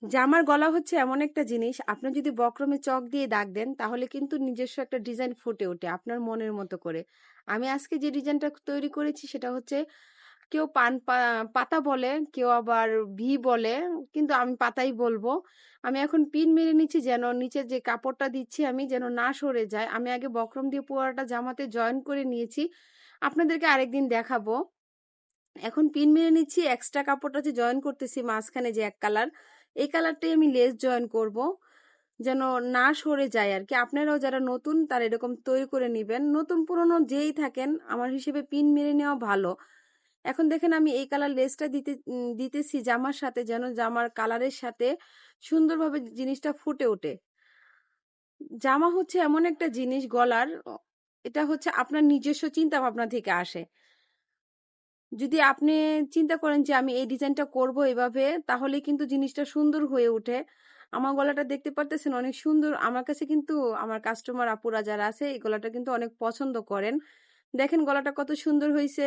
জামার গলা হচ্ছে এমন একটা জিনিস, আপনি যদি বক্রমে চক দিয়ে দাগ দেন তাহলে কিন্তু নিজস্ব একটা ডিজাইন ফুটে ওঠে আপনার মনের মতো করে। আমি আজকে যে ডিজাইনটা তৈরি করেছি সেটা হচ্ছে, কেউ পাতা বলে, কেউ আবার ভি বলে, কিন্তু আমি পাতাই বলবো। আমি এখন পিন মেরে নিচ্ছি যেন নিচের যে কাপড়টা দিচ্ছি আমি যেন না সরে যায়। আমি আগে বক্রম দিয়ে পুরোটা জামাতে জয়েন করে নিয়েছি, আপনাদেরকে আরেকদিন দেখাবো। এখন পিন মেরে নিচ্ছি, এক্সট্রা কাপড়টা যে জয়েন করতেছি মাঝখানে যে এক কালার, এই কালারটাই আমি লেস জয়েন করব যেন না সরে যায় আর কি। আপনারাও যারা নতুন তারা এরকম তৈরি করে নেবেন, নতুন পুরনো যেই থাকেন আমার হিসেবে পিন মেরে নেওয়া ভালো। এখন দেখেন আমি এই কালার লেসটা দিতেছি জামার সাথে যেন জামার কালারের সাথে সুন্দরভাবে জিনিসটা ফুটে ওঠে। জামা হচ্ছে এমন একটা জিনিস গলার, এটা হচ্ছে আপনার নিজস্ব চিন্তা ভাবনা থেকে আসে। যদি আপনি চিন্তা করেন যে আমি এই ডিজাইনটা করব এভাবে, তাহলে কিন্তু জিনিসটা সুন্দর হয়ে ওঠে। আমার গলাটা দেখতে পারতেছেন অনেক সুন্দর, আমার কাছে কিন্তু আমার কাস্টমার আপুরা যারা আছে এই গলাটা কিন্তু অনেক পছন্দ করেন। দেখেন গলাটা কত সুন্দর হয়েছে।